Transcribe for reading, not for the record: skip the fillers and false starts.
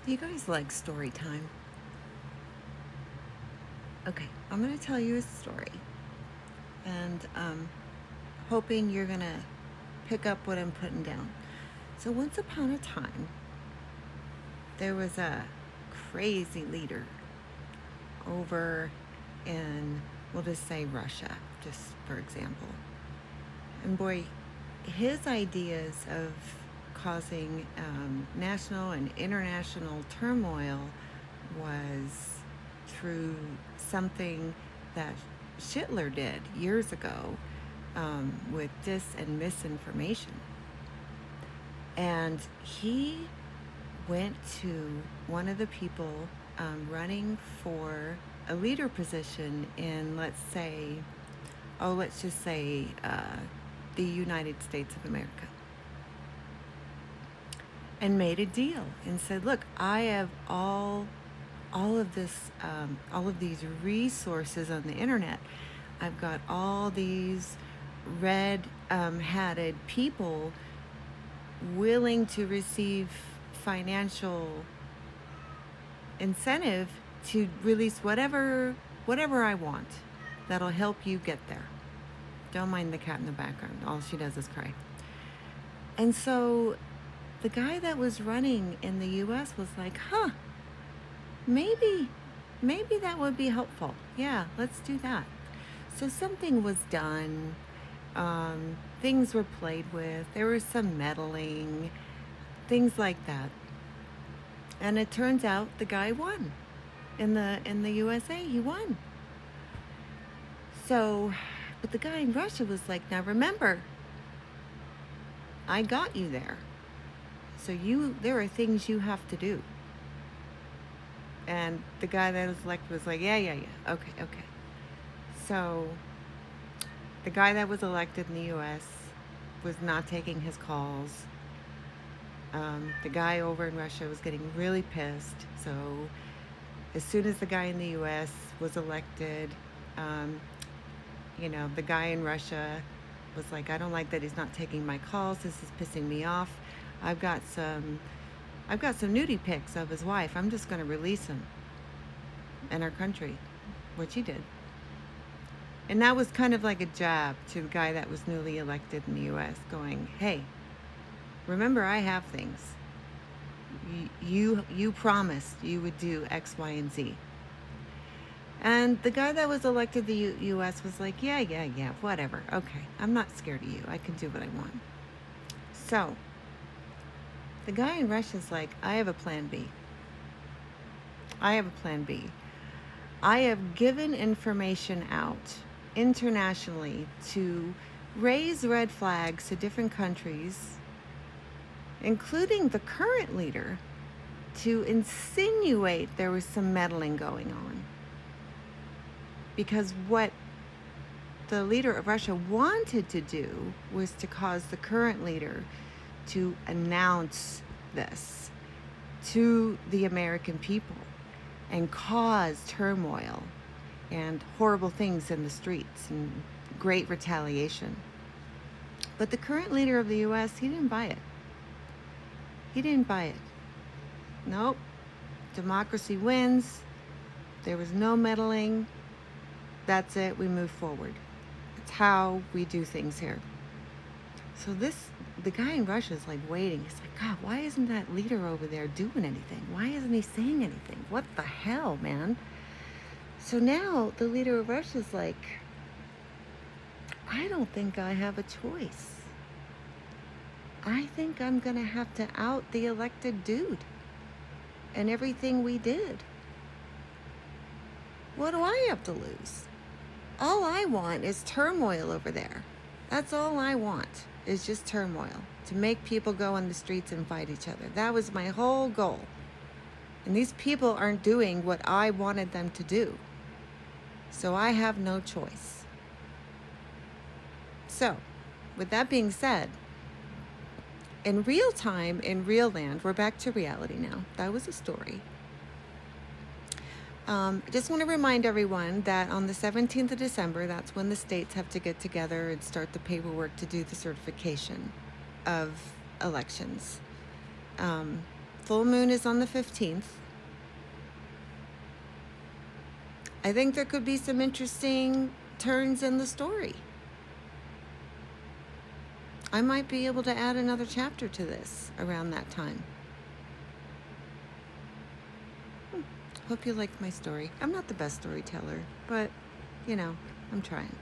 Do you guys like story time? Okay, I'm going to tell you a story, and hoping you're going to pick up what I'm putting down. So, once upon a time, there was a crazy leader over in, we'll just say Russia, just for example. And boy, his ideas of causing national and international turmoil was through something that Hitler did years ago with dis and misinformation. And he went to one of the people running for a leader position in, let's just say, the United States of America, and made a deal and said, "Look, I have all of this, all of these resources on the internet. I've got all these red hatted people willing to receive financial incentive to release whatever I want that'll help you get there." Don't mind the cat in the background. All she does is cry. And so the guy that was running in the US was like, maybe that would be helpful. Yeah, let's do that. So something was done. Things were played with. There was some meddling, things like that. And it turns out the guy won. In the USA, he won. So, but the guy in Russia was like, "Now remember, I got you there. So there are things you have to do." And the guy that was elected was like, yeah. Okay. So the guy that was elected in the US was not taking his calls. The guy over in Russia was getting really pissed. So as soon as the guy in the US was elected, the guy in Russia was like, "I don't like that he's not taking my calls. This is pissing me off. I've got some nudie pics of his wife. I'm just going to release him in our country," which he did. And that was kind of like a jab to the guy that was newly elected in the US, going, "Hey, remember, I have things. You promised you would do X, Y, and Z." And the guy that was elected the US was like, yeah, whatever. Okay, I'm not scared of you. I can do what I want. So the guy in Russia's like, "I have a plan B. I have given information out internationally to raise red flags to different countries, including the current leader, to insinuate there was some meddling going on. Because what the leader of Russia wanted to do was to cause the current leader to announce this to the American people and cause turmoil and horrible things in the streets and great retaliation. But the current leader of the US, he didn't buy it. Nope. Democracy wins. There was no meddling. That's it. We move forward. It's how we do things here. So the guy in Russia is like waiting. He's like, "God, why isn't that leader over there doing anything? Why isn't he saying anything? What the hell, man?" So now the leader of Russia is like, "I don't think I have a choice. I think I'm going to have to out the elected dude and everything we did. What do I have to lose? All I want is turmoil over there. That's all I want, is just turmoil, to make people go on the streets and fight each other. That was my whole goal. And these people aren't doing what I wanted them to do. So I have no choice." So, with that being said, in real time, in real land, we're back to reality now. That was a story. I just want to remind everyone that on the 17th of December, that's when the states have to get together and start the paperwork to do the certification of elections. Full moon is on the 15th. I think there could be some interesting turns in the story. I might be able to add another chapter to this around that time. Hope you liked my story. I'm not the best storyteller, but, I'm trying.